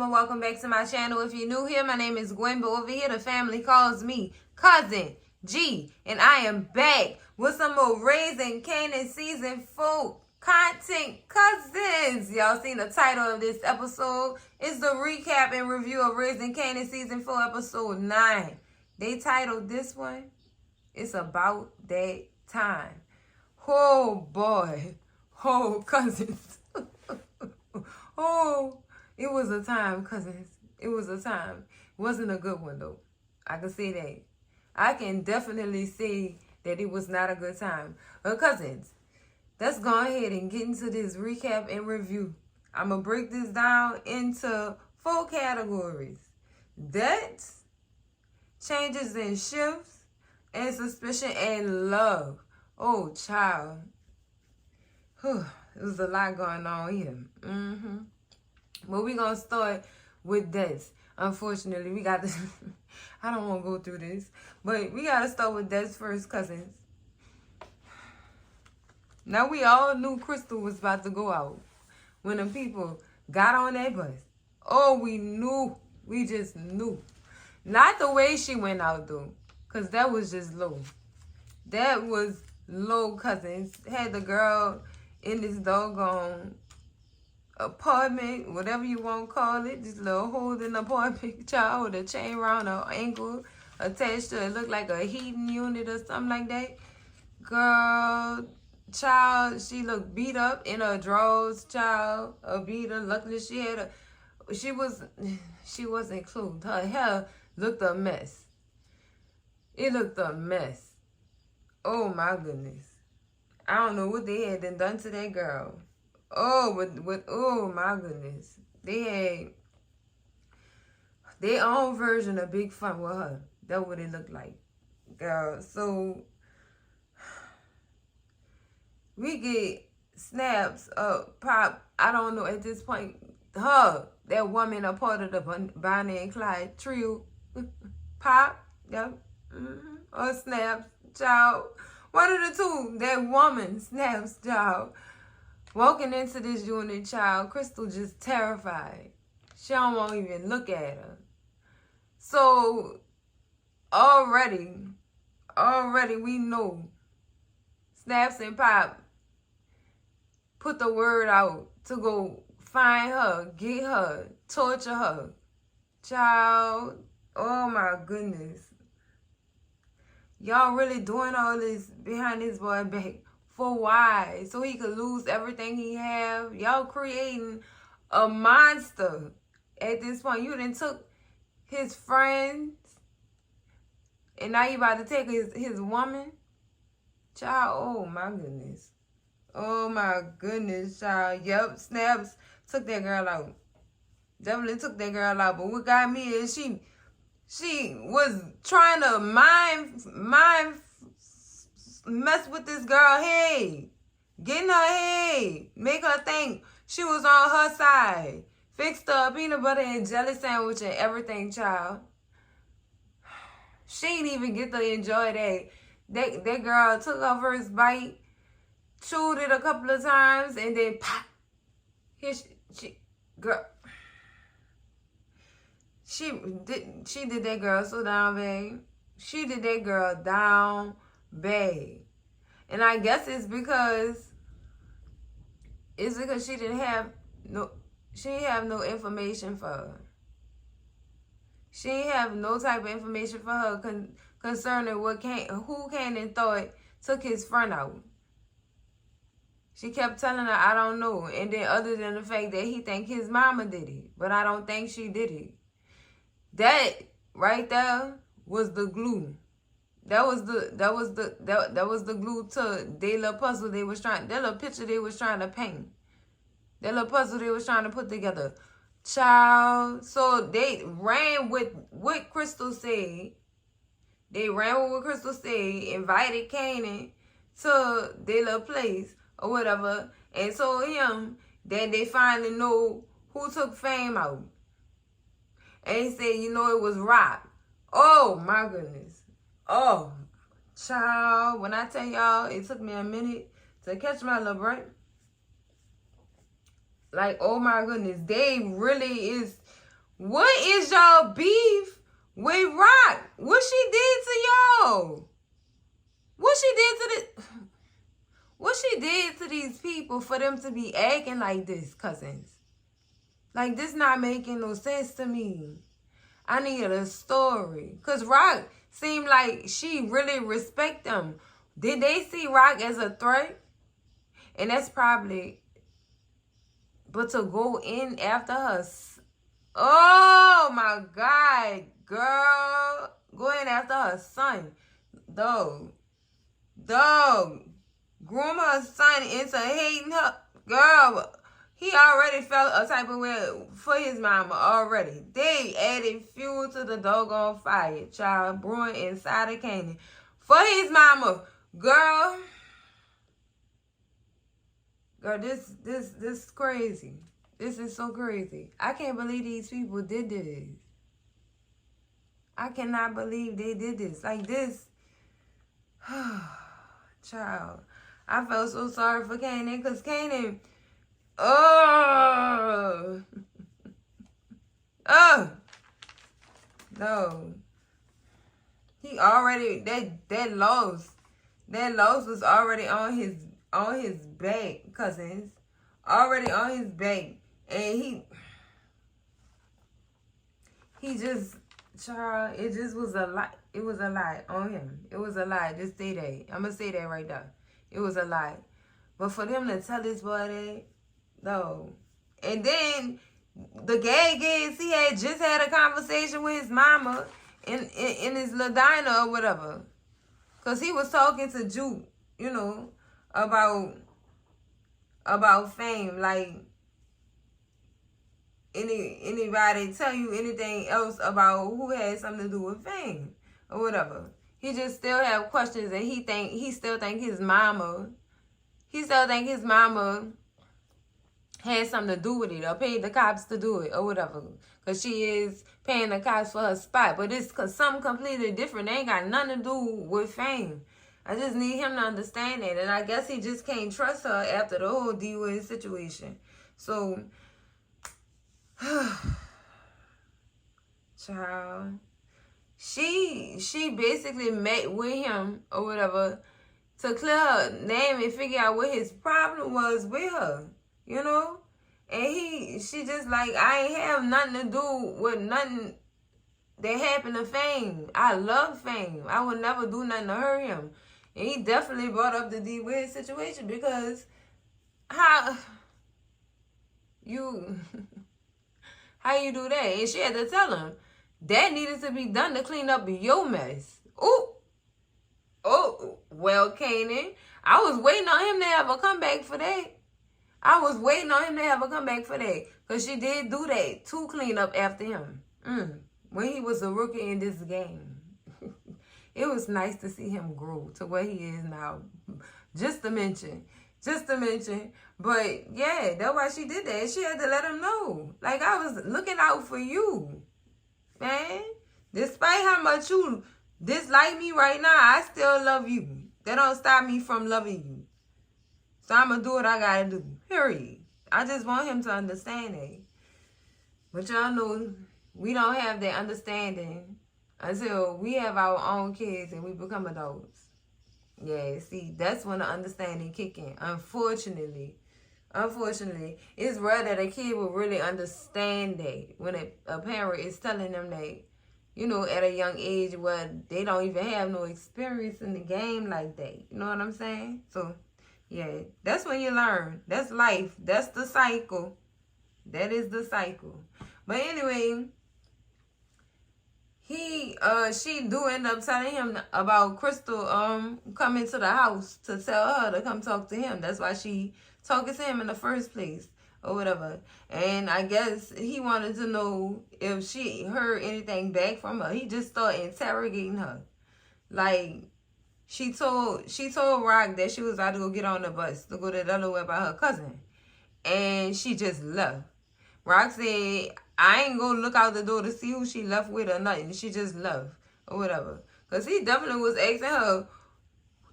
and welcome back to my channel. If you're new here, my name is Gwen, but over here the family calls me Cousin G, and I am back with some more Raising Kanan Season 4 content, cousins. Y'all seen the title of this episode. It's the recap and review of Raising Kanan Season 4 Episode 9. They titled this one, It's About That Time. Oh boy. Oh, cousins. Oh, it was a time, cousins. It was a time. It wasn't a good one, though. I can say that. I can definitely say that it was not a good time. But cousins, let's go ahead and get into this recap and review. I'm going to break this down into 4 categories. Deaths, changes and shifts, and suspicion and love. Oh, child. There's a lot going on here. But we're going to start with deaths. Unfortunately, we got this. I don't want to go through this. But we got to start with deaths first, cousins. Now, we all knew Crystal was about to go out when the people got on that bus. Oh, we knew. We just knew. Not the way she went out, though. Because that was just low. That was low, cousins. Had the girl in this doggone apartment, whatever you want to call it, this little holding apartment, child, with a chain around her ankle attached to it, looked like a heating unit or something like that. Girl, child, she looked beat up in her drawers, child, a beater. Luckily she had a, she wasn't clothed. Her hair looked a mess. It looked a mess. Oh my goodness. I don't know what they had done to that girl. Oh, oh my goodness. They had their own version of big fun with her. That's what it looked like. Girl, so we get snaps of Pop. I don't know at this point. That woman, a part of the Bonnie and Clyde trio. Pop, yep. Or snaps, child. One of the two, that woman, snaps, child. Walking into this unit, child, Crystal just terrified. She don't want to even look at her. So, already we know Snaps and Pop put the word out to go find her, get her, torture her. Child, oh my goodness. Y'all really doing all this behind this boy back. For why? So he could lose everything he have? Y'all creating a monster at this point. You done took his friends, and now you about to take his woman? Child, oh my goodness. Oh my goodness, child. Yep, Snaps took that girl out. Definitely took that girl out. But what got me is she was trying to mess with this girl head. Get in her head. Make her think she was on her side. Fixed her peanut butter and jelly sandwich and everything, child. She didn't even get to enjoy that. That girl took her first bite, chewed it a couple of times, and then pop. Here girl. She did that girl so down bad. She did that girl down bad. And I guess it's because she didn't have no information for her. She didn't have no type of information for her concerning who Kanan thought took his friend out. She kept telling her, I don't know. And then other than the fact that he think his mama did it, but I don't think she did it. That right there was the glue. That was the glue to their little puzzle they was trying, that little picture they was trying to paint. That little puzzle they was trying to put together. Child. So they ran with what Crystal said. They ran with what Crystal said, invited Kanan to their little place or whatever, and told him that they finally know who took Fame out. And he said, you know, it was Rock. Oh, my goodness. Oh, child. When I tell y'all, it took me a minute to catch my little breath. Like, oh, my goodness. They really is What is y'all beef with Rock? What she did to y'all? What she did to these people for them to be acting like this, cousins? Like, this not making no sense to me. I need a story. Because Rock seemed like she really respect them. Did they see Rock as a threat? And that's probably... But to go in after her... Oh, my God, girl. Go in after her son. Dog. Groom her son into hating her. Girl, he already felt a type of way for his mama already. They added fuel to the doggone fire, child, brewing inside of Kanan. For his mama. Girl, this is crazy. This is so crazy. I can't believe these people did this. I cannot believe they did this. Like this. Child. I felt so sorry for Kanan because Kanan, no. He already, that loss was already on his back, cousins. Already on his back. And he just, child, it just was a lot. It was a lot on him. It was a lot. Just say that. I'm going to say that right there. It was a lot. But for them to tell this boy that, no. And then the gag is he had just had a conversation with his mama in his little diner or whatever. Because he was talking to Juke, you know, about fame. Like, anybody tell you anything else about who had something to do with fame or whatever. He just still have questions, and he still think his mama had something to do with it or paid the cops to do it or whatever. Because she is paying the cops for her spot. But it's something completely different. They ain't got nothing to do with fame. I just need him to understand that. And I guess he just can't trust her after the whole D-Wade situation. So, child, she basically met with him or whatever to clear her name and figure out what his problem was with her, you know? And she just like, I ain't have nothing to do with nothing that happened to Fame. I love Fame. I would never do nothing to hurt him. And he definitely brought up the D-Wade situation because how you do that? And she had to tell him that needed to be done to clean up your mess. Oh, well, Kanan, I was waiting on him to have a comeback for that. Because she did do that to clean up after him. When he was a rookie in this game. It was nice to see him grow to where he is now. Just to mention. But, yeah, that's why she did that. She had to let him know. Like, I was looking out for you, man. Despite how much you dislike me right now, I still love you. That don't stop me from loving you. So I'm going to do what I got to do. Period. I just want him to understand that. But y'all know we don't have that understanding until we have our own kids and we become adults. Yeah, see, that's when the understanding kick in. Unfortunately, it's rare that a kid will really understand that when a parent is telling them that, you know, at a young age where they don't even have no experience in the game like that. You know what I'm saying? So, yeah, that's when you learn. That's life. That's the cycle. That is the cycle. But anyway, she do end up telling him about Crystal coming to the house to tell her to come talk to him. That's why she talking to him in the first place or whatever. And I guess he wanted to know if she heard anything back from her. He just started interrogating her. Like, she told Rock that she was about to go get on the bus to go to Delaware by her cousin. And she just left. Rock said, I ain't gonna look out the door to see who she left with or nothing. She just left or whatever. Because he definitely was asking her,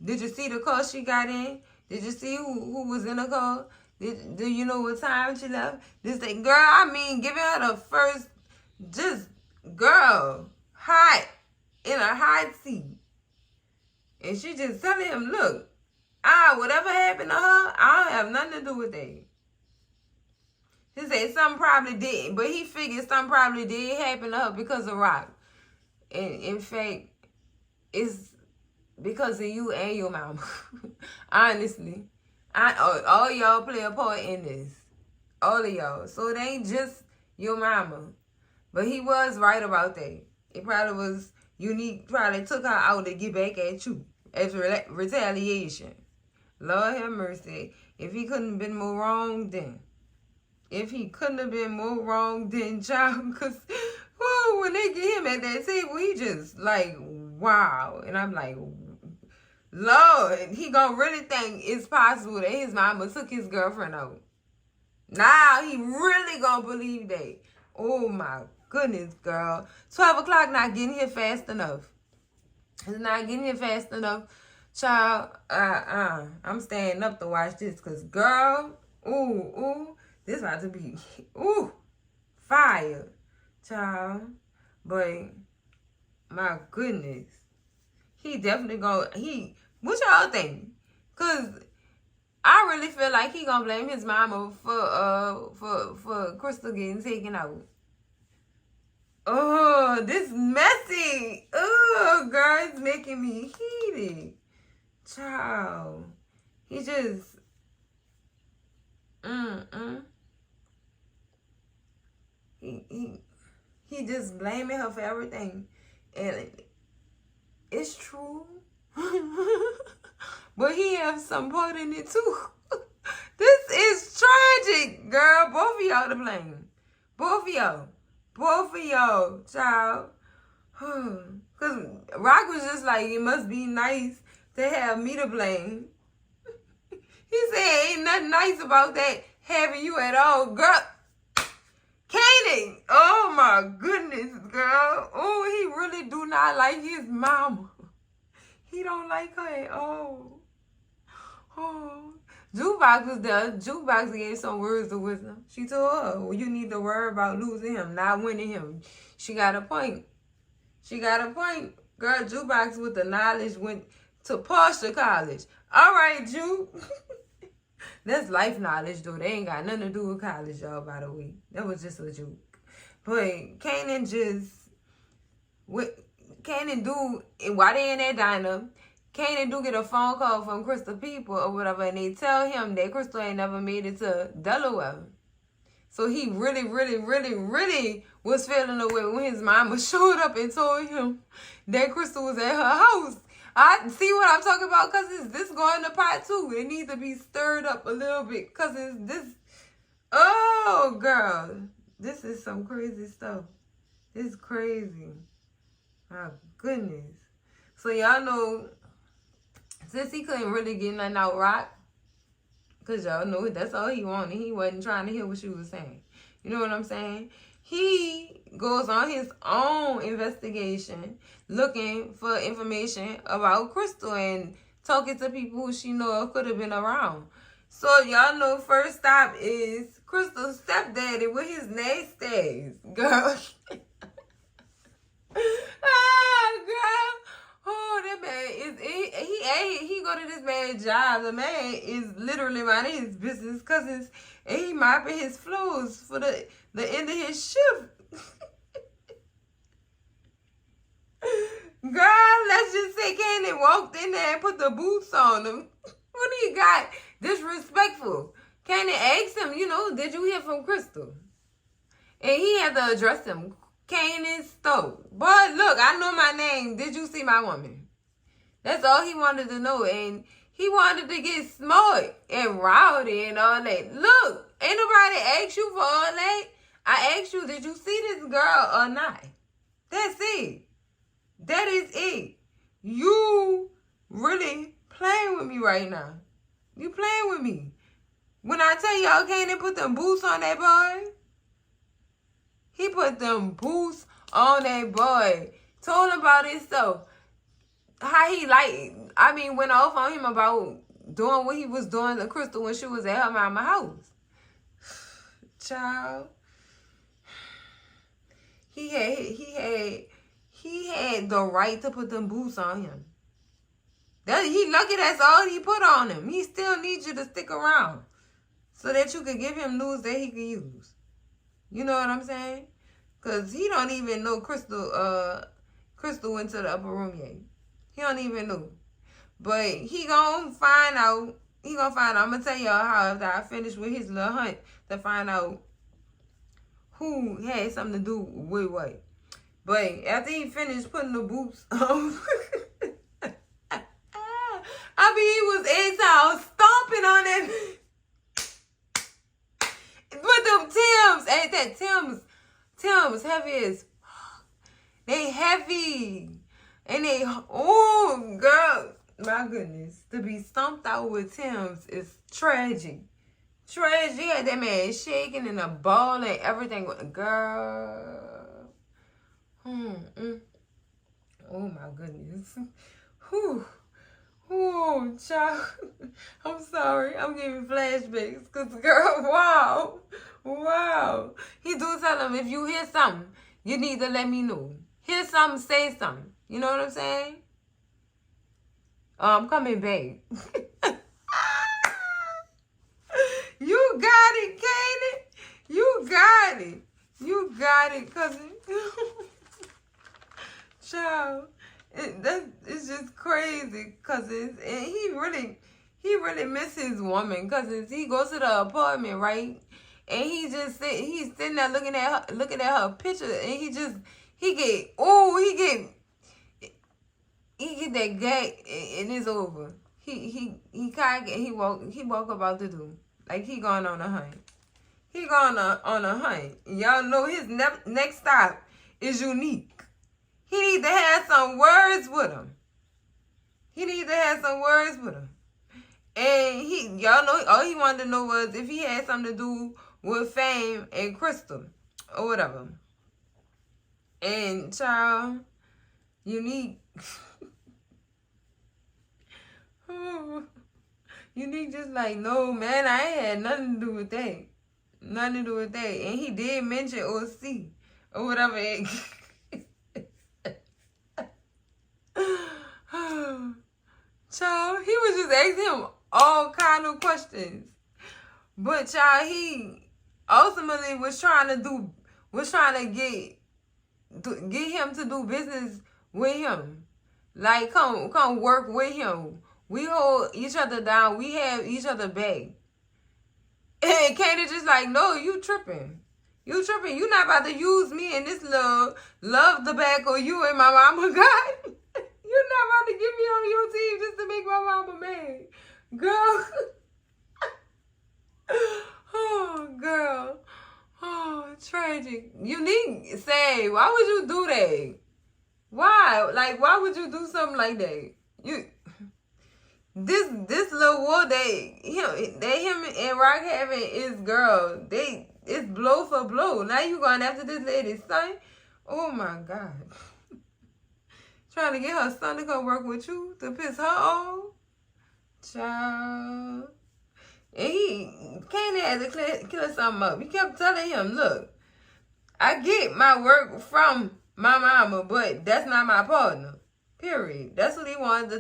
did you see the car she got in? Did you see who was in the car? Do you know what time she left? This thing, girl, I mean, giving her Just, girl, hot, in a hot seat. And she just telling him, look, whatever happened to her, I don't have nothing to do with that. He said something probably did, but he figured something probably did happen to her because of Rock. And in fact, it's because of you and your mama. Honestly. All y'all play a part in this. All of y'all. So it ain't just your mama. But he was right about that. It probably was unique. Probably took her out to get back at you as retaliation. Lord have mercy. If he couldn't have been more wrong, then. If he couldn't have been more wrong, then, child. Because when they get him at that table, he just like, wow. And I'm like, Lord, he gonna really think it's possible that his mama took his girlfriend out. Now he really gonna believe that. Oh my goodness, girl. 12 o'clock not getting here fast enough. It's not getting here fast enough. Child, I'm staying up to watch this because, girl, this about to be, fire. Child. But, my goodness. He definitely what y'all think? Because I really feel like he gonna blame his mama for Crystal getting taken out. Oh, this messy. Oh, girl, it's making me heated. Child. He just he just blaming her for everything. And it's true. But he has some part in it too. This is tragic, girl. Both of y'all to blame. Both of y'all, child. Because Rock was just like, it must be nice to have me to blame. He said, ain't nothing nice about that having you at all. Girl, Kanan. Oh, my goodness, girl. Oh, he really do not like his mama. He don't like her at all. Oh. Jukebox was there. Jukebox gave some words of wisdom. She told her, well, you need to worry about losing him, not winning him. She got a point. Girl, Jukebox with the knowledge went to Portia College. All right, Juke. That's life knowledge, though. They ain't got nothing to do with college, y'all, by the way. That was just a joke. But Kanan while they in that diner, Kanan do get a phone call from Crystal people or whatever, and they tell him that Crystal ain't never made it to Delaware. So he really, really, really, really was feeling away when his mama showed up and told him that Crystal was at her house. I see what I'm talking about, because this going to part 2. It needs to be stirred up a little bit, because it's this. Oh, girl. This is some crazy stuff. It's crazy. My goodness. So y'all know, since he couldn't really get nothing out Rock, because y'all know that's all he wanted. He wasn't trying to hear what she was saying. You know what I'm saying? He goes on his own investigation, looking for information about Crystal and talking to people who she know could have been around. So y'all know, first stop is Crystal's stepdaddy with his nasties. Girl. Girl. Oh, that man he go to this man's job. The man is literally minding his business because he mopping his floors for the end of his shift. Girl, let's just say Kanan walked in there and put the boots on him. What do you got? Disrespectful. Kanan asked him, did you hear from Crystal? And he had to address him. Kanan Stowe. But look, I know my name. Did you see my woman? That's all he wanted to know. And he wanted to get smart and rowdy and all that. Look, ain't nobody asked you for all that. I asked you, did you see this girl or not? That's it. That is it. You really playing with me right now. You playing with me. When I tell y'all Kanan put them boots on that boy, he put them boots on that boy. Told him about himself. How he went off on him about doing what he was doing to Crystal when she was at her mama's house. Child. he had the right to put them boots on him. He lucky that's all he put on him. He still needs you to stick around so that you could give him news that he can use. You know what I'm saying? Cause he don't even know Crystal went to the upper room yet. He don't even know. But he gonna find out. I'm gonna tell y'all how after I finish with his little hunt to find out who had something to do with what. But after he finished putting the boots on, I mean, he was in-town stomping on it. With them Timbs. Ain't that Timbs heavy as fuck. They heavy. And they, oh, girl. My goodness. To be stomped out with Timbs is tragic. Tragic. You had that man shaking and a ball and everything. Girl. Oh, my goodness. Whew. Oh, child. I'm sorry. I'm giving flashbacks. Because, girl, wow. He do tell him, if you hear something, you need to let me know. Hear something, say something. You know what I'm saying? I'm coming back. You got it, Kanan. You got it, cousin. Child. It's just crazy, cousins. And he really miss his woman, cousins. He goes to the apartment, right? And he's sitting there looking at her picture, and he get that gag, and it's over. He walk about to do like he going on a hunt. He going on a hunt. Y'all know his next stop is Unique. He need to have some words with him. And y'all know, all he wanted to know was if he had something to do with Fame and Crystal or whatever. And child, Unique. Unique just like, no, man, I ain't had nothing to do with that. And he did mention OC or whatever. Child, he was just asking him all kind of questions. But child, he ultimately was trying to get him to do business with him. Like, come work with him. We hold each other down. We have each other back. And Kanan just like, no, you tripping. You not about to use me in this little love tobacco you and my mama got. You're not about to get me on your team just to make my mama mad. Girl. Oh, girl. Oh, tragic. Unique say, why would you do that? Why? Like, why would you do something like that? This little war that him and Rock having is, girl, it's blow for blow. Now you going after this lady's son? Oh my God. Trying to get her son to come work with you to piss her off? Child. And Kanan had to clear something up. He kept telling him, look, I get my work from my mama, but that's not my partner. Period. That's what he wanted to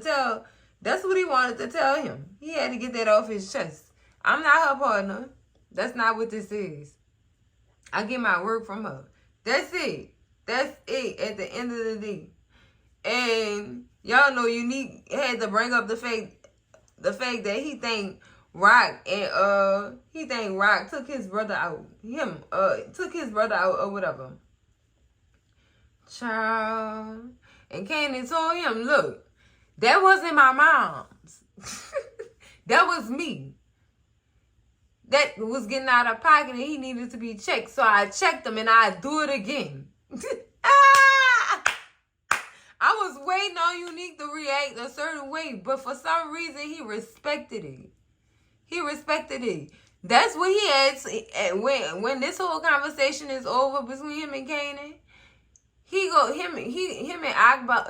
tell him. He had to get that off his chest. I'm not her partner. That's not what this is. I get my work from her. That's it. At the end of the day. And y'all know Unique had to bring up the fact that he think Rock took his brother out. Took his brother out or whatever. Child. And Kanan told him, look, that wasn't my mom's. That was me. That was getting out of pocket and he needed to be checked. So I checked him and I do it again. I was waiting on Unique to react a certain way, but for some reason he respected it. That's what he had when this whole conversation is over between him and Kanan. Him and Akbar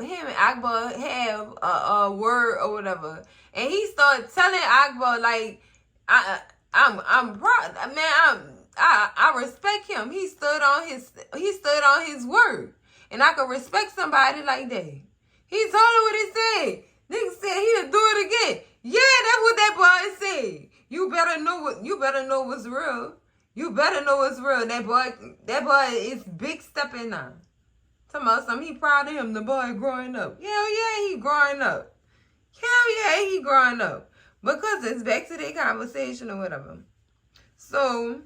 have a word or whatever, and he started telling Akbar like, I'm proud, man. I respect him. He stood on his word. And I can respect somebody like that. He told her what he said. Nigga said he'll do it again. Yeah, that's what that boy said. You better know what's real. You better know what's real. That boy is big stepping now. Talking about something, he proud of him, the boy growing up. Hell yeah, he growing up. Hell yeah, he growing up. Because it's back to their conversation or whatever. So,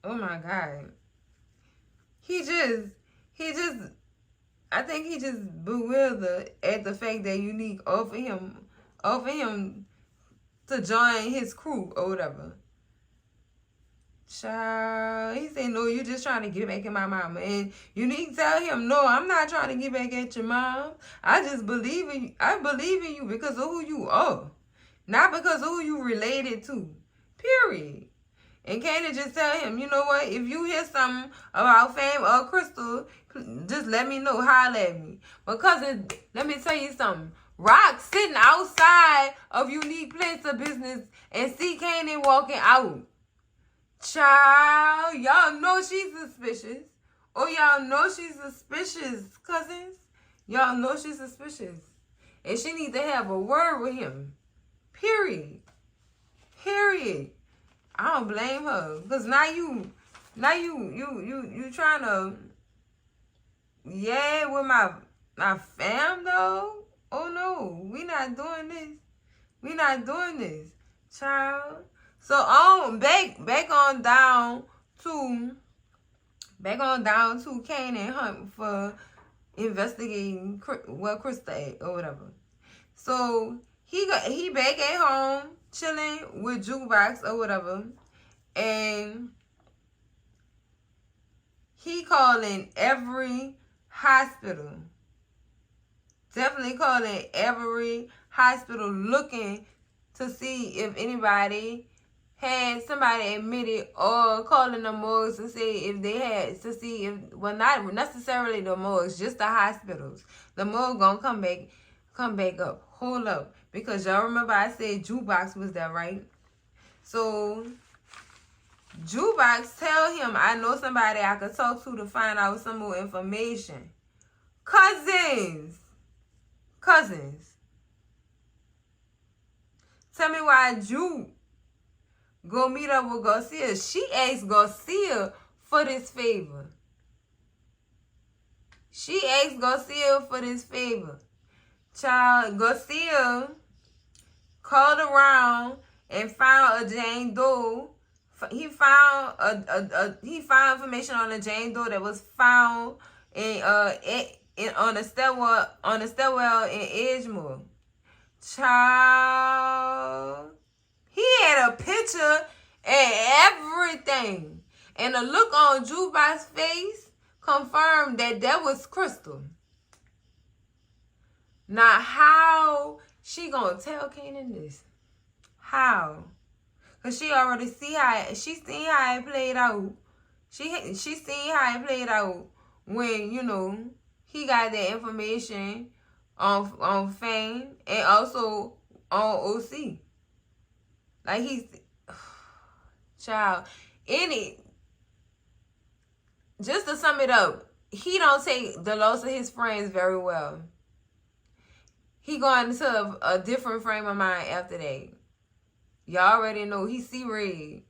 oh my God. I think he just bewildered at the fact that Unique offered him to join his crew or whatever. Child, he said, no, you just trying to get back at my mama. And Unique tell him, no, I'm not trying to get back at your mom. I just believe in you. I believe in you because of who you are. Not because of who you related to. Period. And Kanan just tell him, you know what? If you hear something about Fame or Crystal, just let me know. Holler at me. Because let me tell you something. Rock sitting outside of Unique place of business and see Kanan walking out. Child, y'all know she's suspicious. Oh, y'all know she's suspicious, cousins. Y'all know she's suspicious. And she needs to have a word with him. Period. Period. I don't blame her. Because now you trying to, yeah, with my fam though. Oh no, we not doing this. We not doing this, child. So back on down to Kanan Hunt for investigating what Krista at or whatever. So he back at home chilling with Jukebox or whatever, and he calling every hospital. Definitely calling every hospital looking to see if anybody had somebody admitted, or calling the morgues to see if they had, to see if, well, not necessarily the morgues, just the hospitals. The morgue gonna come back up. Hold up. Because y'all remember I said Jukebox was there, right? So Jukebox tell him, I know somebody I could talk to find out some more information. Cousins. Tell me why Juke go meet up with Garcia. She asked Garcia for this favor. Child, Garcia called around and found a Jane Doe. He found information on a Jane Doe that was found on the stairwell in Edgemore. Child, he had a picture and everything, and the look on Jukebox's face confirmed that was Crystal. Now, how she gonna tell Kanan this? How? Cause she already seen how it played out. She seen how it played out when, you know, he got that information on Fame and also on OC. Like, he's child. Just to sum it up, he don't take the loss of his friends very well. He going into a different frame of mind after that. Y'all already know he see red.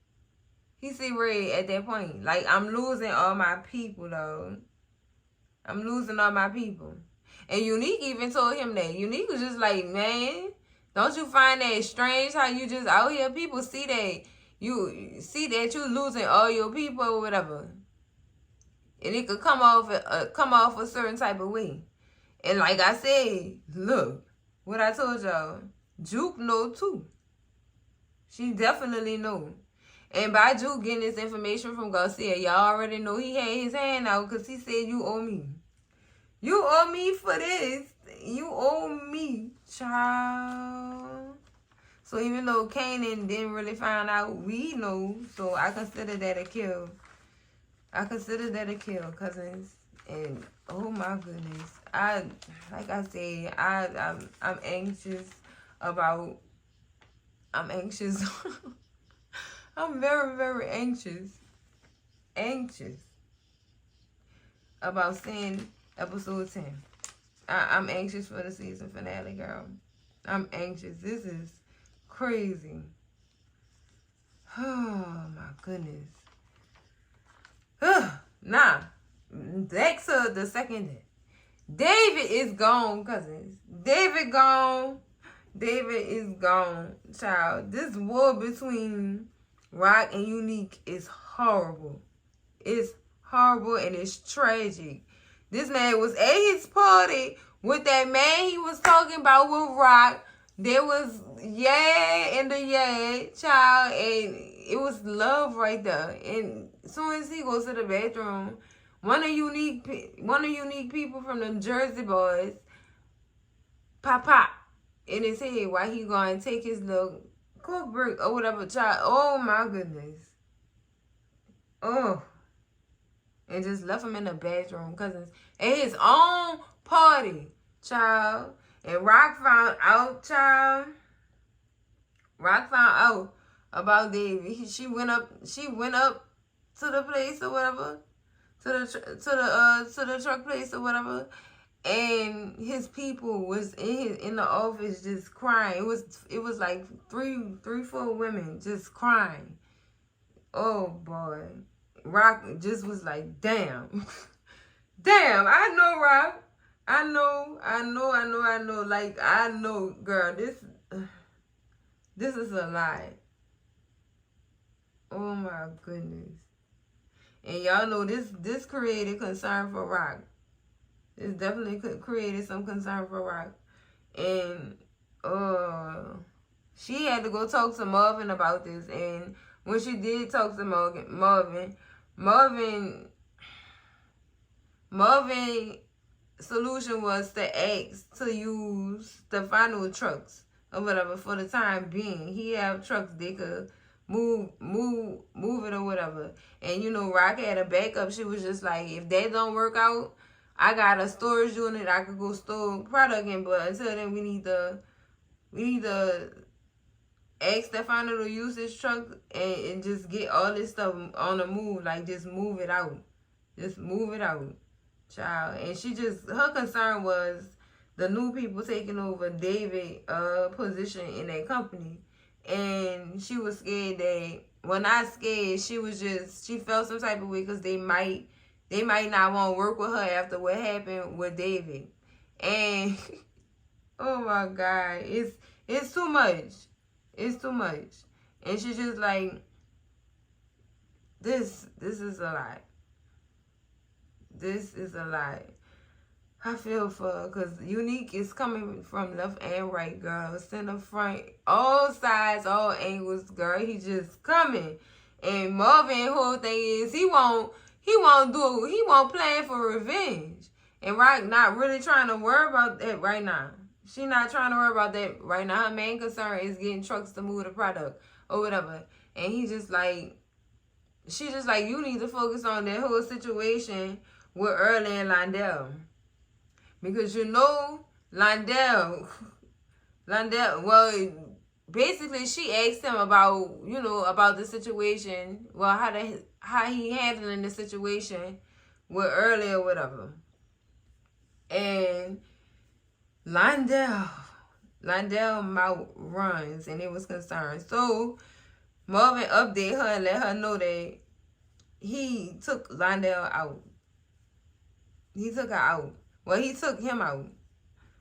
He see red at that point. Like, I'm losing all my people, though. I'm losing all my people. And Unique even told him that. Unique was just like, man, don't you find that strange how you just out here? People see that you losing all your people or whatever. And it could come off a certain type of way. And like I said, look, what I told y'all, Juke know too. She definitely know. And by Juke getting this information from Garcia, y'all already know he had his hand out because he said, you owe me. You owe me for this. You owe me, child. So even though Kanan didn't really find out, we know. So I consider that a kill. Cousins. And oh my goodness. I'm anxious I'm very, very anxious about seeing episode 10. I'm anxious for the season finale, girl. I'm anxious. This is crazy. Oh my goodness. Nah. Back to the second day. David is gone, cousins. David gone. David is gone, child. This war between Rock and Unique is horrible. It's horrible and it's tragic. This man was at his party with that man he was talking about with Rock. There was in the child, and it was love right there. And as soon as he goes to the bathroom, one of unique people from the Jersey boys pop in his head while he going to take his little coke break or whatever, child. Oh my goodness. Oh. And just left him in the bathroom, cousins, at his own party, child. And Rock found out, child. Rock found out about David. She went up to the place or whatever, to the truck place or whatever, and his people was in the office just crying. It was like three, 4 women just crying. Oh boy. Rock just was like, damn. Damn, I know, Rock. I know. Like, I know, girl, this is a lie. Oh my goodness. And y'all know this created concern for Rock. This definitely created some concern for Rock. And she had to go talk to Marvin about this. And when she did talk to Marvin solution was to ask to use the final trucks or whatever for the time being. He have trucks they could move it or whatever. And Rock had a backup. She was just like, if that don't work out, I got a storage unit I could go store product in. But until then, we need to ask Stefano to use his truck and just get all this stuff on the move. Like, just move it out. Just move it out, child. And her concern was the new people taking over David's position in that company. And she was scared that, well, not scared, she felt some type of way because they might not want to work with her after what happened with David. And, oh my God, it's too much. It's too much. And she's just like, this is a lot. This is a lot. I feel for her because Unique is coming from left and right, girl. Center, front, all sides, all angles, girl. He just coming. And Marvin, whole thing is he won't plan for revenge. And Rock not really trying to worry about that right now. She not trying to worry about that right now. Her main concern is getting trucks to move the product or whatever. And she just like, you need to focus on that whole situation with Earl and Londell. Because Londell, well, basically she asked him about, about the situation, well, how he handling the situation with Earl or whatever. And Londell mouth runs, and it was concerned. So Marvin updated her and let her know that he took Londell out. He took her out. Well, he took him out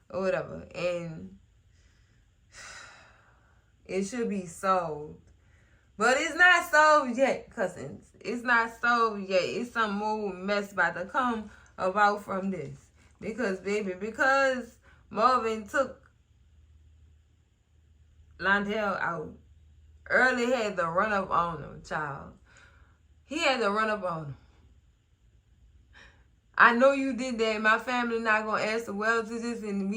or whatever. And it should be solved. But it's not solved yet, cousins. It's not solved yet. It's some more mess about to come about from this. Because Marvin took Londell out, Early had to run up on him, child. He had to run up on him. I know you did that. My family not going to answer well to this, and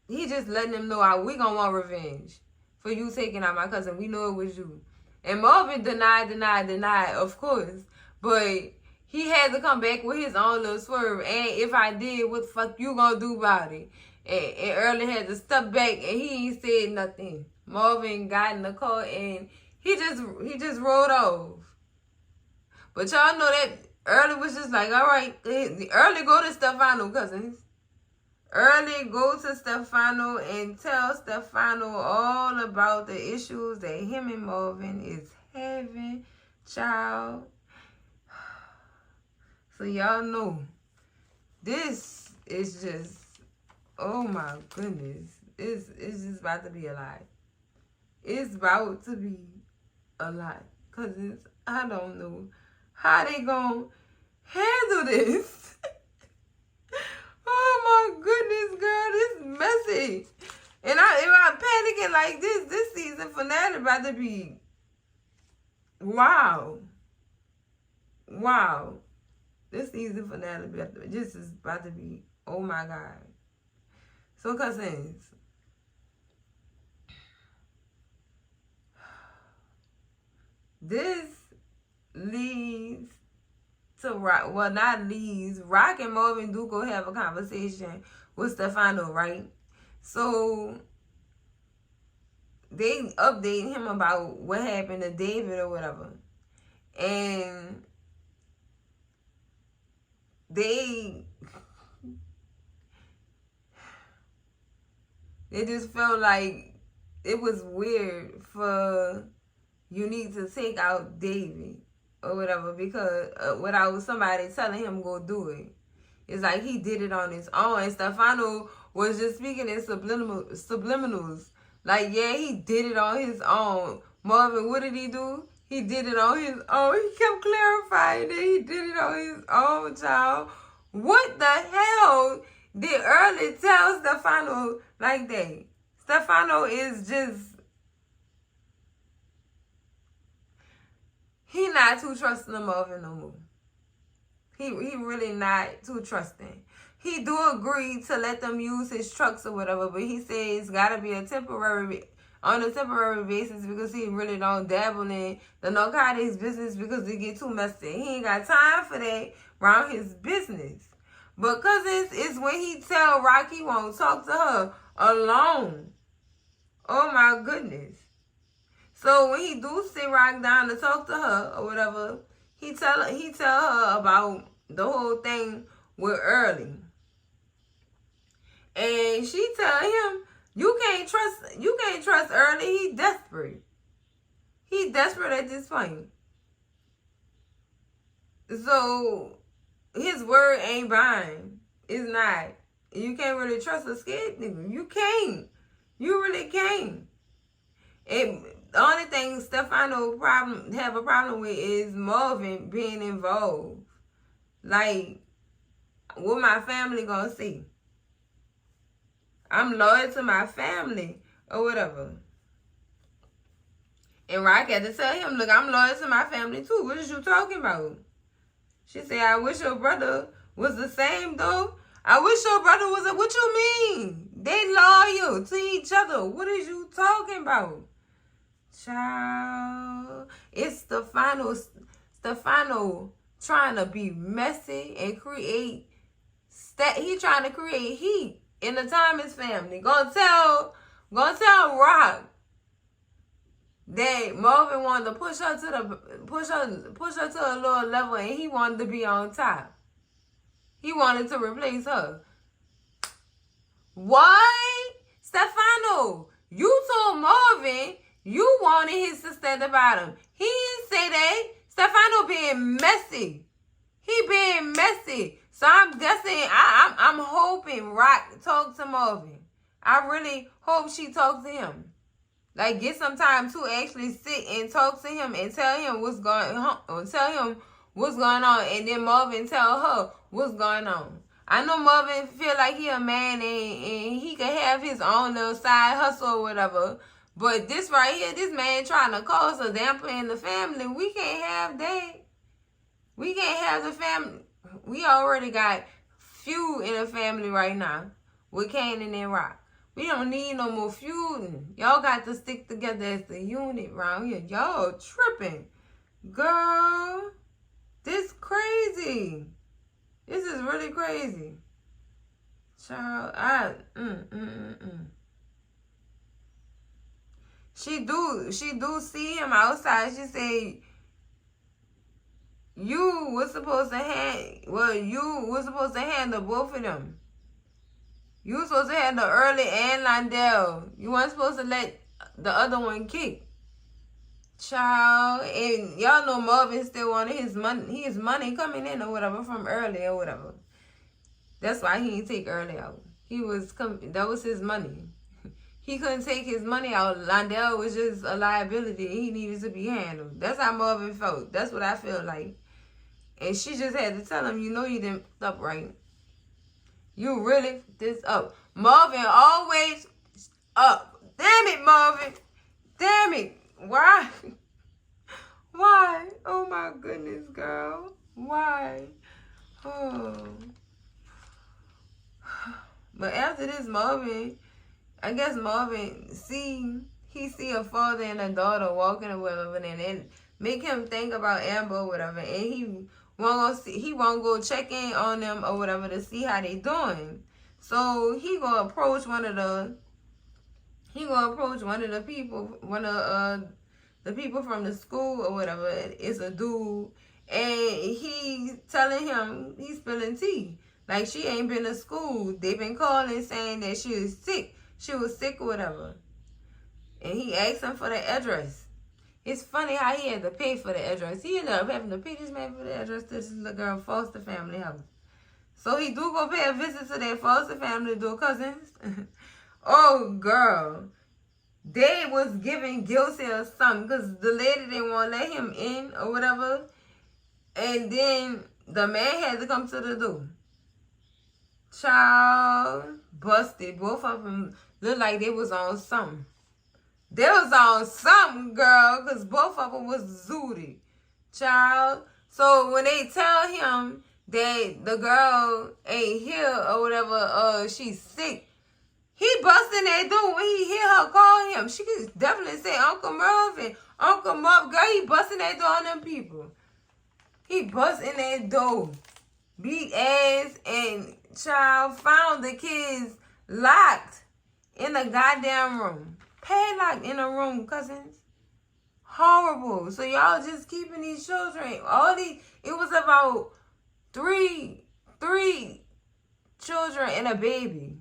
he just letting them know we going to want revenge for you taking out my cousin. We know it was you. And Marvin denied, of course. But he had to come back with his own little swerve. And if I did, what the fuck you going to do about it? And Early had to step back, and he ain't said nothing. Marvin got in the car, and He just rolled off. But y'all know that Early was just like, all right, Early go to Stefano, cousins. Early go to Stefano and tell Stefano all about the issues that him and Marvin is having, child. So y'all know, this is just, oh my goodness. It's just about to be a lot. It's about to be a lot. Because I don't know how they gonna handle this. Oh my goodness, girl, this messy. And if I'm panicking like this season finale about to be wow. Wow. This season finale just is about to be, oh my God. So cousins, this leads to Rock. Well, not leads. Rock and Marvin do go have a conversation with Stefano, right? So they update him about what happened to David or whatever. And they just felt like it was weird for Unique to take out David or whatever because without somebody telling him go do it. It's like he did it on his own. And Stefano was just speaking in subliminals. Like, yeah, he did it on his own. Marvin, what did he do? He did it on his own. He kept clarifying that he did it on his own, child. What the hell did Early tell Stefano like that? Stefano is just... He not too trusting of Marvin no more. He really not too trusting. He do agree to let them use his trucks or whatever, but he says it's gotta be on a temporary basis because he really don't dabble in the narcotics business because it get too messy. He ain't got time for that around his business. But cousins, it's when he tell Rock he won't talk to her alone. Oh my goodness. So when he do sit Rock down to talk to her or whatever, he tell her about the whole thing with Early. And she tell him, you can't trust Early. He desperate. He desperate at this point. So his word ain't buying. It's not. You can't really trust a scared nigga. You can't. You really can't. The only thing Stefano have a problem with is Marvin being involved. Like, what my family gonna see? I'm loyal to my family or whatever. And Rock had to tell him, look, I'm loyal to my family too. What is you talking about? She said, I wish your brother was the same though. I wish your brother was a... What you mean? They loyal to each other. What is you talking about? Child. It's Stefano trying to be messy and create... He trying to create heat in the Thomas family. Gonna tell Rock that Marvin wanted to push her to a lower level and he wanted to be on top. He wanted to replace her. What? Stefano, you told Marvin you wanted his sister at the bottom. He didn't say that. Stefano being messy. He being messy. So I'm guessing, I'm hoping Rock talk to Marvin. I really hope she talks to him. Like, get some time to actually sit and talk to him and tell him what's going on. And then Marvin tell her what's going on. I know Marvin feel like he a man and he can have his own little side hustle or whatever. But this right here, this man trying to cause a damper in the family. We can't have that. We can't have the family. We already got feud in the family right now with Kanan and Rock. We don't need no more feuding. Y'all got to stick together as the unit around here. Y'all tripping. Girl, this crazy. This is really crazy. Child, She do see him outside. She said, you was supposed to handle both of them. You was supposed to handle Early and Londell. You weren't supposed to let the other one kick. Child, and y'all know Marvin still wanted his money coming in or whatever from Early or whatever. That's why he didn't take Early out. That was his money. He couldn't take his money out. Londell was just a liability. He needed to be handled. That's how Marvin felt. That's what I feel like. And she just had to tell him, you know you didn't up right. You really this up. Marvin always up. Damn it, Marvin. Damn it. Why? Why? Oh my goodness, girl. Why? Oh. But after this, I guess Marvin he see a father and a daughter walking or whatever, and it make him think about Amber or whatever, and he won't go check in on them or whatever to see how they doing. So he gonna approach one of the people, the people from the school or whatever. It's a dude, and he telling him he's spilling tea. Like, she ain't been to school. They been calling saying that she was sick. She was sick or whatever. And he asked him for the address. It's funny how he had to pay for the address. He ended up having to pay this man for the address to this little girl foster family house. So he do go pay a visit to their foster family, do cousins. Oh, girl. They was giving guilty or something because the lady didn't want to let him in or whatever. And then the man had to come to the door. Child, busted. Both of them looked like they was on something. They was on something, girl, because both of them was zooted. Child. So when they tell him that the girl ain't here or whatever, she's sick, he busting that door when he hear her call him. She could definitely say Uncle Merv, girl, he busting that door on them people. He busting that door. Beat ass, and child found the kids locked in a goddamn room. Padlocked in a room, cousins. Horrible. So y'all just keeping these children. It was about three children and a baby.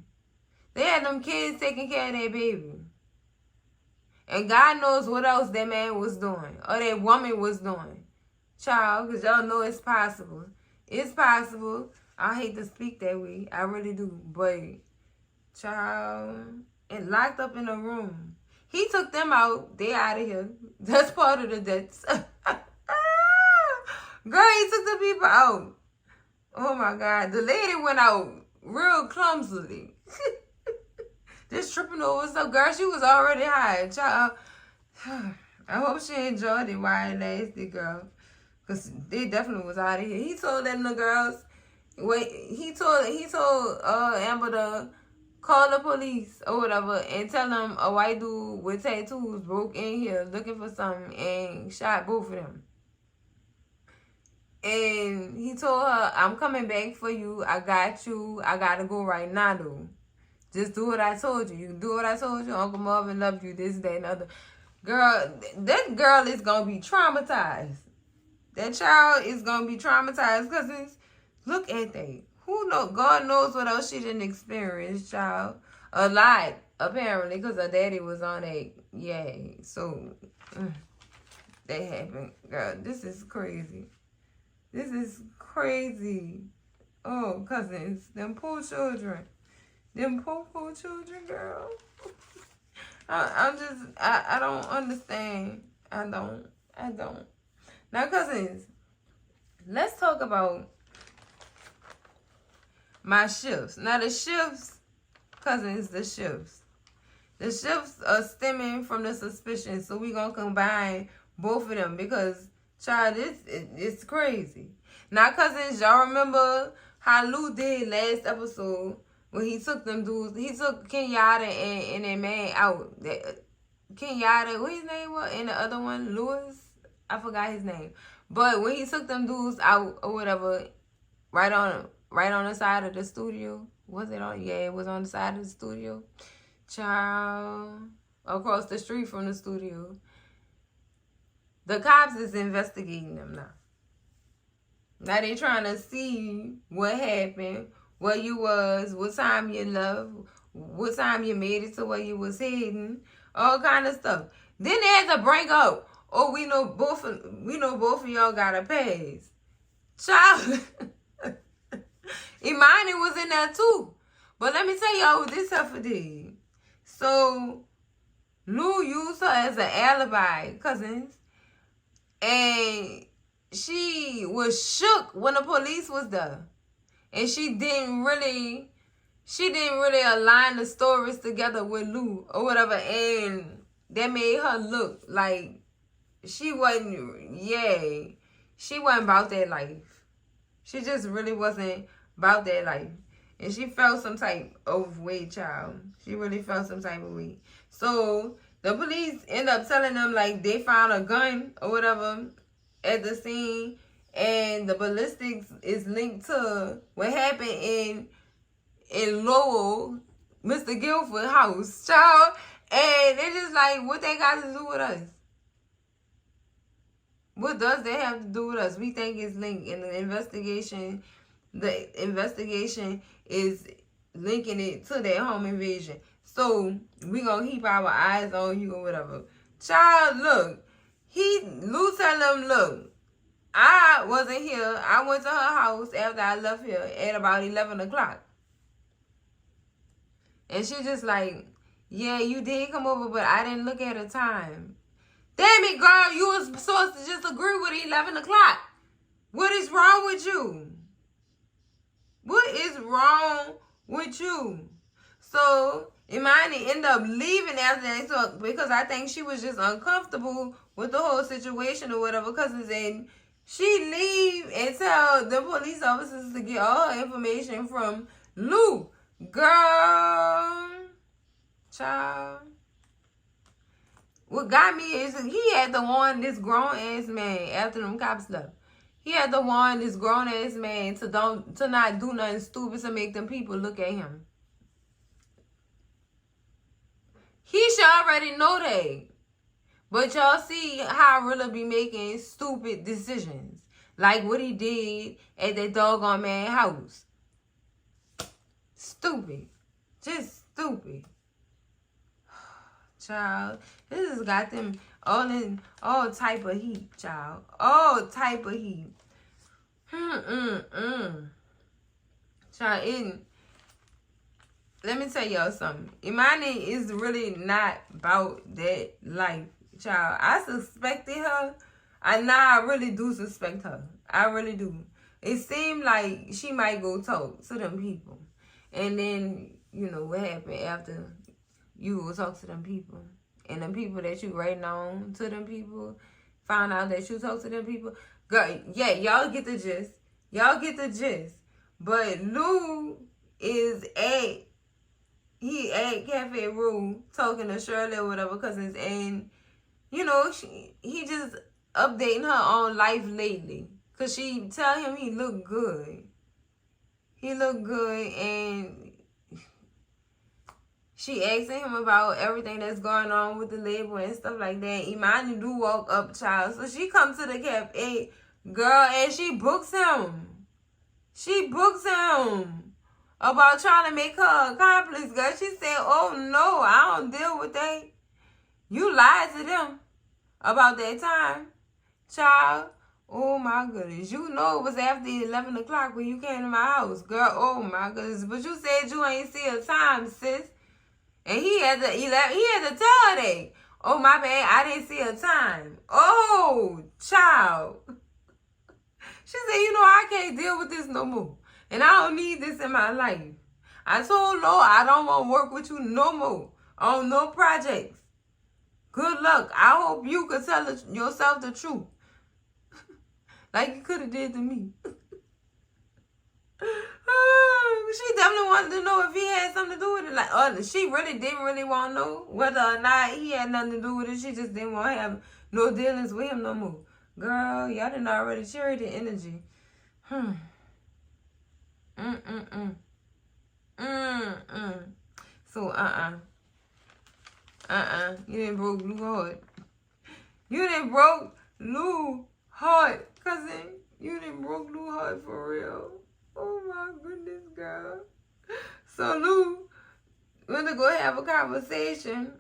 They had them kids taking care of their baby. And God knows what else that man was doing. Or that woman was doing. Child, because y'all know it's possible. It's possible. I hate to speak that way. I really do. But, child, and locked up in a room. He took them out. They out of here. That's part of the debts. Girl, he took the people out. Oh, my God. The lady went out real clumsily. Just tripping over stuff. Girl, she was already high. Child, I hope she enjoyed it while it lasted, girl. Because they definitely was out of here. He told them the girls, he told Amber to call the police or whatever and tell them a white dude with tattoos broke in here looking for something and shot both of them. And he told her, I'm coming back for you. I got you. I got to go right now, though. Just do what I told you. You do what I told you. Uncle Marvin loved you, this, that, and other. Girl, that girl is going to be traumatized. That child is going to be traumatized because look at that. God knows what else she didn't experience, child. A lot, apparently, because her daddy was on that. Yeah, so that happened. Girl, this is crazy. This is crazy. Oh, cousins, them poor children. Them poor children, girl. I don't understand. I don't. Now, cousins, let's talk about my shifts. Now, the shifts, cousins, the shifts. The shifts are stemming from the suspicion, so we're going to combine both of them because, child, it's crazy. Now, cousins, y'all remember how Lou did last episode when he took them dudes. He took Kenyatta and that man out. Kenyatta, what his name was? And the other one, Lewis? I forgot his name. But when he took them dudes out or whatever, right on the side of the studio. Was it on? Yeah, it was on the side of the studio. Child. across the street from the studio. The cops is investigating them now. Now they trying to see what happened, where you was, what time you left, what time you made it to where you was heading, all kind of stuff. Then they had to bring up, oh, we know both of y'all got a pass. Child, Imani was in there too. But let me tell y'all what this heifer did. So Lou used her as an alibi, cousins, and she was shook when the police was there. And she didn't really align the stories together with Lou or whatever. And that made her look like she wasn't about that life. She just really wasn't about that life. And she felt some type of way, child. She really felt some type of way. So the police end up telling them, like, they found a gun or whatever at the scene, and the ballistics is linked to what happened in Lowell, Mr. Guilford's house, child. And they're just like, what they got to do with us? What does that have to do with us? We think it's linked in the investigation. The investigation is linking it to that home invasion. So we gonna keep our eyes on you or whatever. Child, look. Lou tell them, look, I wasn't here. I went to her house after I left here at about 11 o'clock. And she just like, yeah, you did come over, but I didn't look at the time. Damn it, girl, you was supposed to just agree with 11 o'clock. What is wrong with you? What is wrong with you? So Imani ended up leaving after they talked because I think she was just uncomfortable with the whole situation or whatever. Because she leave and tell the police officers to get all her information from Lou. Girl, child. What got me is he had to warn this grown ass man after them cops left. He had to warn this grown ass man to not do nothing stupid to make them people look at him. He should already know that. But y'all see how Rilla be making stupid decisions. Like what he did at that doggone man's house. Stupid. Just stupid. Child, this has got them all type of heat, child. All type of heat. Child, let me tell y'all something. Imani is really not about that life, child. I suspected her. I really do suspect her. I really do. It seemed like she might go talk to them people. And then, you know, what happened after you go talk to them people. And the people that you writing on to them people found out that you talk to them people. Girl, yeah, y'all get the gist. Y'all get the gist. But Lou is at Cafe Rue talking to Shirley or whatever, cousins, and you know he just updating her on life lately, cause she tell him he look good. He look good, and she asking him about everything that's going on with the label and stuff like that. Imani do walk up, child, so she comes to the cafe, girl, and she books him. She books him about trying to make her accomplice, girl. She said, oh, no, I don't deal with that. You lied to them about that time, child. Oh, my goodness. You know it was after 11 o'clock when you came to my house, girl. Oh, my goodness. But you said you ain't see a time, sis. And he had to tell her that. Oh, my bad. I didn't see a time. Oh, child. She said, you know, I can't deal with this no more. And I don't need this in my life. I told Lord I don't want to work with you no more on no projects. Good luck. I hope you could tell yourself the truth. Like you could have did to me. She definitely wanted to know if he had something to do with it. Like, she really didn't really want to know whether or not he had nothing to do with it. She just didn't want to have no dealings with him no more. Girl, y'all didn't already share the energy. So, You didn't broke Lou heart. You didn't broke Lou heart, cousin. You didn't broke Lou heart for real. Oh my goodness, girl. So Lou went to go have a conversation.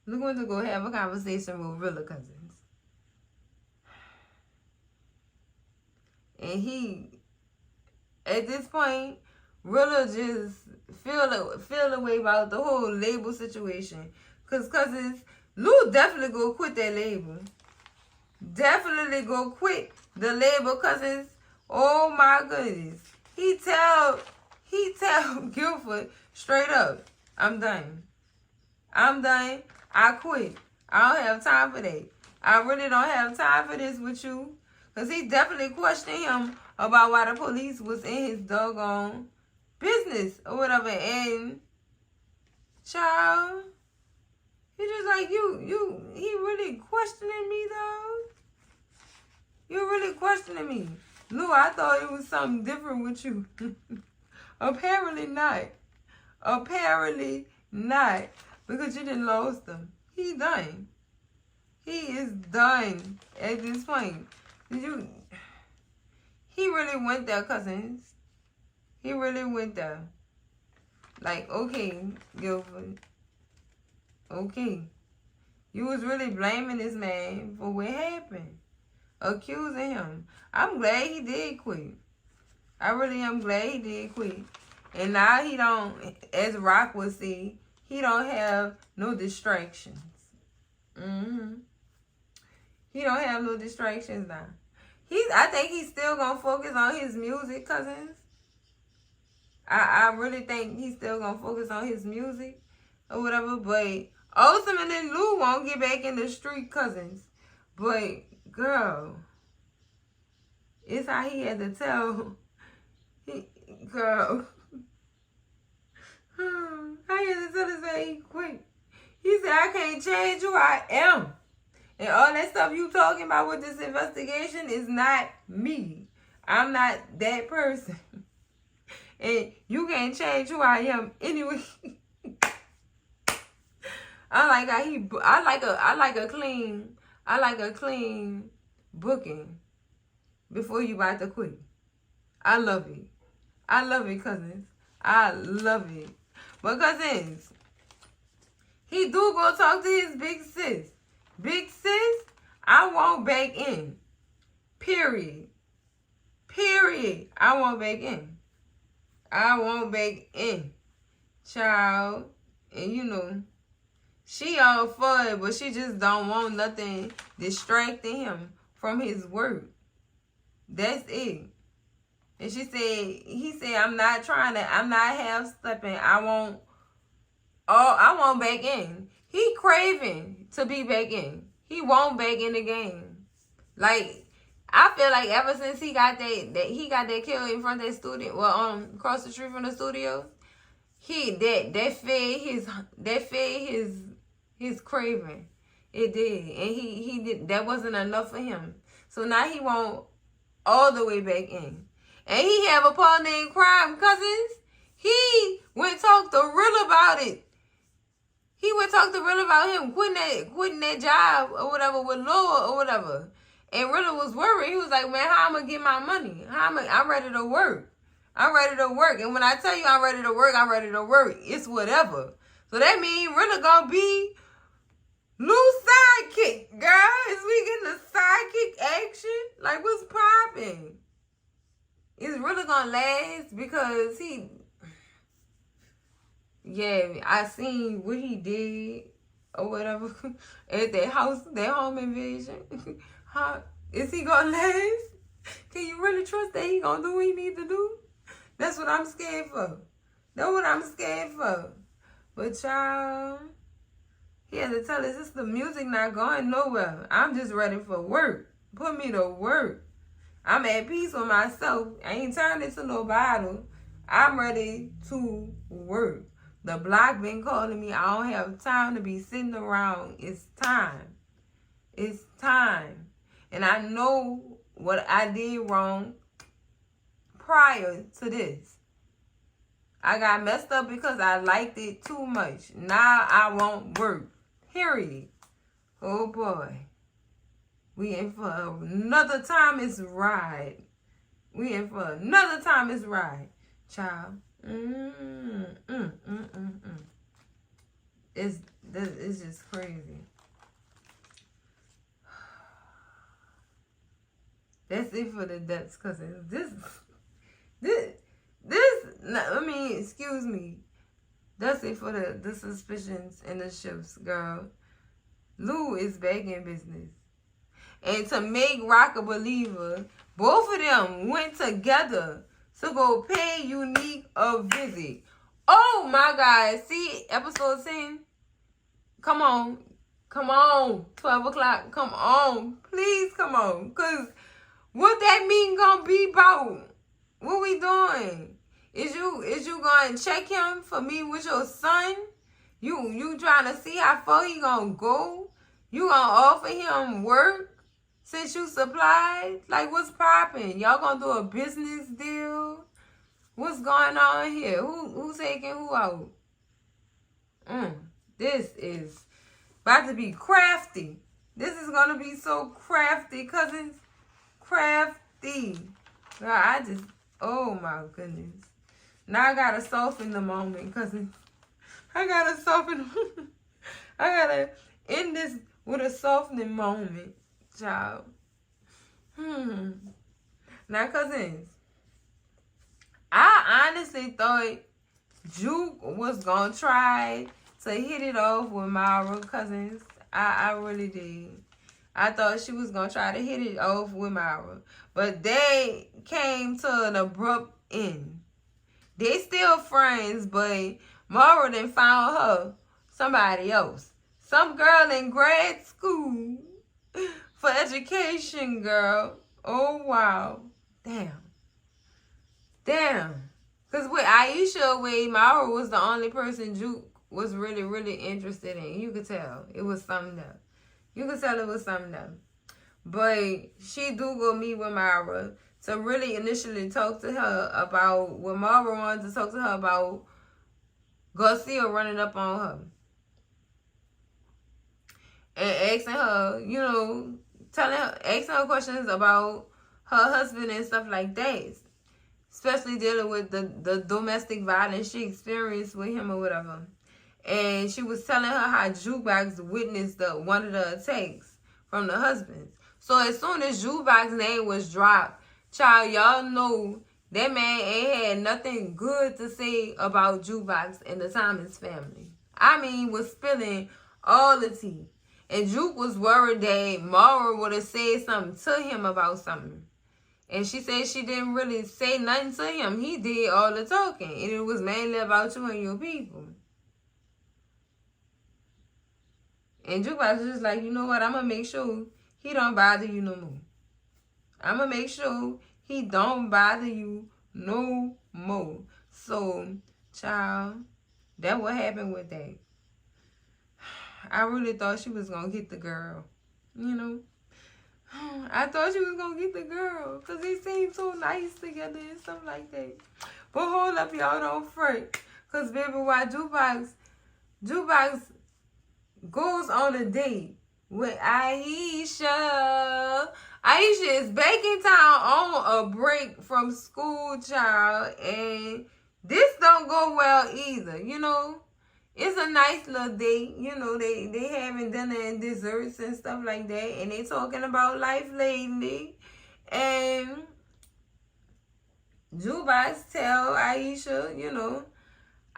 Lou went to go have a conversation with Rilla cousins. And he, at this point, Rilla just feel the way about the whole label situation. Because cousins, Lou definitely go quit that label. Definitely go quit the label, cousins. Oh my goodness. He tell Guilford straight up, I'm done. I'm done. I quit. I don't have time for that. I really don't have time for this with you. Because he definitely questioned him about why the police was in his doggone business or whatever. And, child, he just like, he really questioning me, though. You really questioning me. Lou, I thought it was something different with you. Apparently not. Apparently not. Because you didn't lost him. He done. He is done at this point. He really went there, cousins. He really went there. Like, okay, Guilford. Okay. You was really blaming this man for what happened. Accusing him. I'm glad he did quit. I really am glad he did quit. And now he don't, as Rock would say, he don't have no distractions. He don't have no distractions now. I think he's still gonna focus on his music, cousins. I really think he's still gonna focus on his music or whatever. But ultimately, Lou won't get back in the street, cousins. But girl, it's how he had to tell. Girl, how he had to tell this man he quit. He said, I can't change who I am. And all that stuff you talking about with this investigation is not me. I'm not that person. And you can't change who I am anyway. I like a clean booking before you about to quit. I love it. I love it, cousins. I love it. But cousins, he do go talk to his big sis. Big sis, I won't back in. Period. Period. I won't back in. I won't back in. Child. And you know, she all for it, but she just don't want nothing distracting him from his work. That's it. And he said, I'm not half-stepping. I won't back in. He craving to be back in. He won't back in the game. Like, I feel like ever since he got that kill in front of that studio, across the street from the studio, that fed his craving. It did. And he did, that wasn't enough for him. So now he won't all the way back in. And he have a partner in crime, cousins. He went talk to Real about it. He would talk to Rilla about him quitting that job or whatever with Laura or whatever. And Rilla was worried. He was like, man, how am I going to get my money? I'm ready to work. I'm ready to work. And when I tell you I'm ready to work, I'm ready to work. It's whatever. So that means Rilla going to be Lou's sidekick, girl. Is we getting the sidekick action? Like, what's popping? Is Rilla going to last? Because yeah, I seen what he did or whatever at that house, that home invasion. Is he gonna last? Can you really trust that he gonna do what he need to do? That's what I'm scared for. That's what I'm scared for. But y'all, he had to tell his sister, music not going nowhere. I'm just ready for work. Put me to work. I'm at peace with myself. I ain't turning into no bottle. I'm ready to work. The block been calling me. I don't have time to be sitting around. It's time. It's time. And I know what I did wrong prior to this. I got messed up because I liked it too much. Now I won't work. Period. Oh boy. We in for another time it's ride. We in for another time it's ride. Child. It's just crazy. That's it for the depths, cousins. I mean, excuse me. That's it for the suspicions and the shifts, girl. Lou is back in business. And to make Rock a believer, both of them went together to go pay Unique a visit. Oh my God. See, episode 10? Come on. 12 o'clock. Come on. Please come on. Because what that mean gonna be about? What we doing? Is you gonna check him for me with your son? You trying to see how far he gonna go? You gonna offer him work since you supplied? Like, what's popping? Y'all gonna do a business deal? What's going on here? Who's taking who out? This is about to be crafty. This is gonna be so crafty, cousins. Crafty. God, oh my goodness. Now I gotta soften the moment, cousins. I gotta end this with a softening moment, child. Now, cousins, I honestly thought Juke was gonna try to hit it off with Myra, cousins. I really did. I thought she was gonna try to hit it off with Myra, but they came to an abrupt end. They still friends, but Myra then found her somebody else. Some girl in grad school for education, girl. Oh, wow. Damn. Because with Aisha, Myra was the only person Juke was really, really interested in. You could tell. It was something there. But she do go meet with Myra to really initially talk to her about what Myra wanted to talk to her about Garcia running up on her. And asking her, asking her questions about her husband and stuff like that. Especially dealing with the domestic violence she experienced with him or whatever. And she was telling her how Jukebox witnessed one of the attacks from the husband. So as soon as Jukebox's name was dropped, child, y'all know that man ain't had nothing good to say about Jukebox and the Thomas family. I mean, was spilling all the tea. And Juke was worried that Mara would have said something to him about something. And she said she didn't really say nothing to him. He did all the talking. And it was mainly about you and your people. And Jukebox was just like, you know what? I'm going to make sure he don't bother you no more. I'm going to make sure he don't bother you no more. So, child, that what happened with that. I really thought she was going to get the girl. I thought she was going to get the girl. Because they seemed so nice together and stuff like that. But hold up, y'all, don't fret. Because, baby, why Jukebox goes on a date with Aisha. Aisha is back in town on a break from school, child. And this don't go well either, It's a nice little date. They having dinner and desserts and stuff like that. And they talking about life lately. And Jukebox tell Aisha,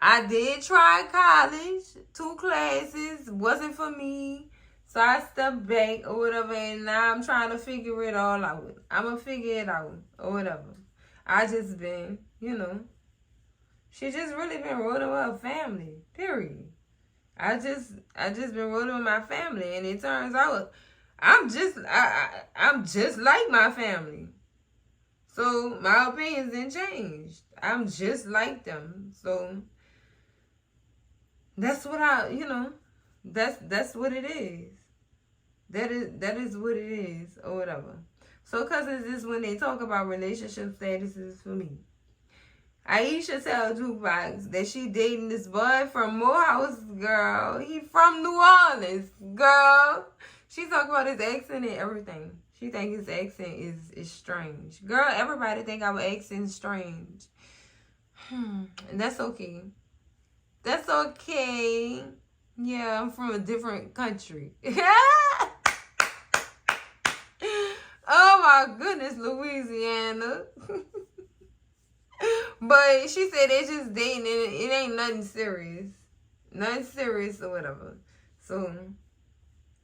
I did try college, 2 classes, wasn't for me. So I stepped back or whatever, and now I'm trying to figure it all out. I'm going to figure it out or whatever. I just been, she just really been rolling with her family, period. I just been rolling with my family, and it turns out I'm just like my family. So my opinions didn't change. I'm just like them. So that's what that's what it is. That is what it is, or whatever. So, cousins, this is when they talk about relationship statuses for me. Aisha tell Jukebox that she dating this boy from Morehouse, girl. He from New Orleans, girl. She talk about his accent and everything. She think his accent is strange. Girl, everybody think our accent is strange. And that's okay. That's okay. Yeah, I'm from a different country. Oh my goodness, Louisiana. But she said they just dating and it ain't nothing serious. Nothing serious or whatever. So,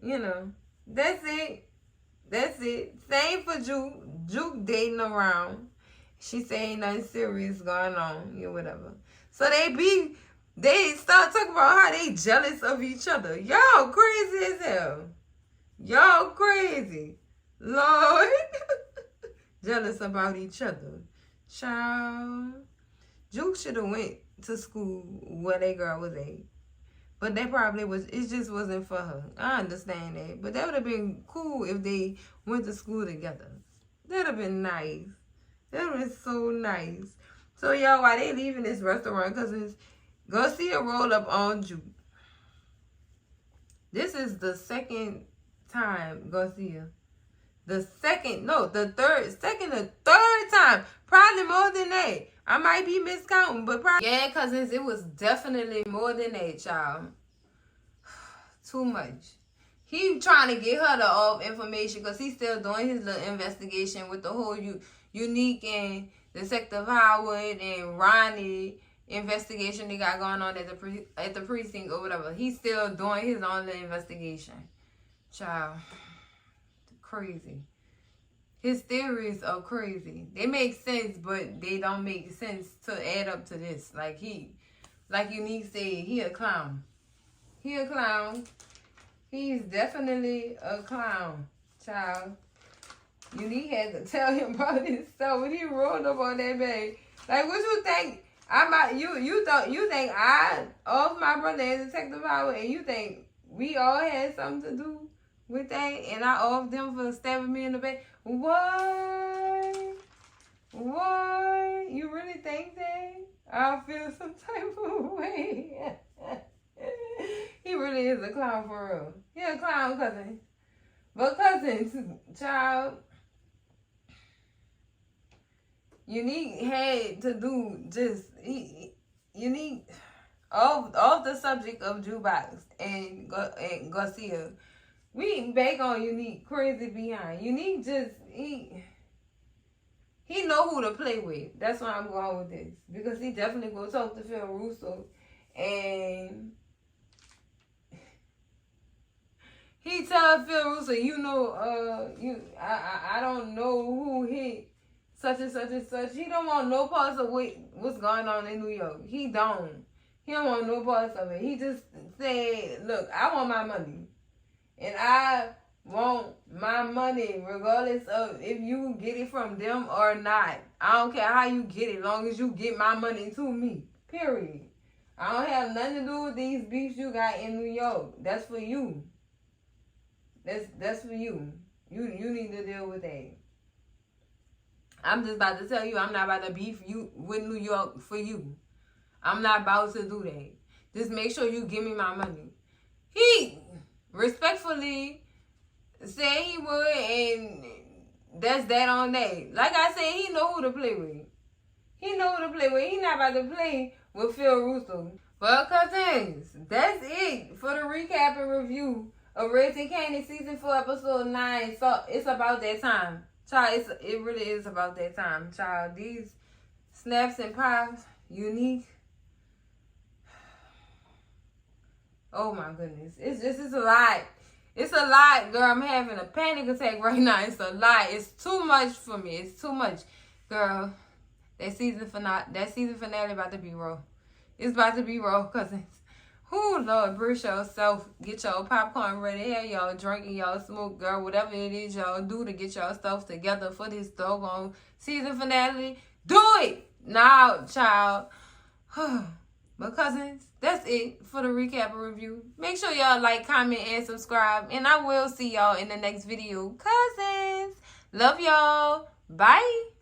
you know, that's it. That's it. Same for Juke. Juke dating around. She say ain't nothing serious going on, or whatever. So they start talking about how they jealous of each other. Y'all crazy as hell. Y'all crazy. Lord. Jealous about each other. Child. Juke should have went to school where that girl was at. But that probably it just wasn't for her. I understand that. But that would have been cool if they went to school together. That would have been nice. That would have been so nice. So, y'all, while they leaving this restaurant, cousins, Garcia roll up on Juke. This is the second time Garcia. The third time. Probably more than that. I might be miscounting, but probably. Yeah, cousins, it was definitely more than that, y'all. Too much. He trying to get her the off information because he's still doing his little investigation with the whole Unique and Detective Howard and Ronnie investigation they got going on at the precinct or whatever. He's still doing his own little investigation. Child. Crazy. His theories are crazy. They make sense, but they don't make sense to add up to this. Like Unique said, he a clown. He a clown. He's definitely a clown, child. Unique had to tell him about himself when he rolled up on that bag. Like, what you think? You think I off my brother as Detective Howard, and you think we all had something to do with that, and I off them for stabbing me in the back? What? You really think that? I feel some type of way. He really is a clown for real. He a clown, cousin. But cousins, child, Unique had to do just Unique off the subject of Jukebox and Garcia. We back on Unique crazy behind. Unique just he know who to play with. That's why I'm going with this. Because he definitely go talk to Phil Russo. And he tell Phil Russo, I don't know who hit such and such and such. He don't want no parts of what's going on in New York. He don't want no parts of it. He just said, look, I want my money. And I want my money regardless of if you get it from them or not. I don't care how you get it, as long as you get my money to me. Period. I don't have nothing to do with these beefs you got in New York. That's for you. That's for you. You need to deal with that. I'm just about to tell you, I'm not about to beef you with New York for you. I'm not about to do that. Just make sure you give me my money. He respectfully said he would, and that's that on that. Like I said, he know who to play with. He not about to play with Phil Russo. Well, cousins, that's it for the recap and review of Raising Kanan Season 4, Episode 9. So it's about that time. Child, it really is about that time. Child, these snaps and pops, Unique. Oh my goodness. It's a lot. It's a lot, girl. I'm having a panic attack right now. It's a lot. It's too much for me. It's too much. Girl, that season finale about to be raw. It's about to be raw, cousins. Whoo, Lord, brace yourself. Get your popcorn ready. Have y'all drinking, y'all smoke, girl. Whatever it is y'all do to get y'all stuff together for this doggone season finale. Do it now, child. But cousins, that's it for the recap and review. Make sure y'all like, comment, and subscribe. And I will see y'all in the next video. Cousins, love y'all. Bye.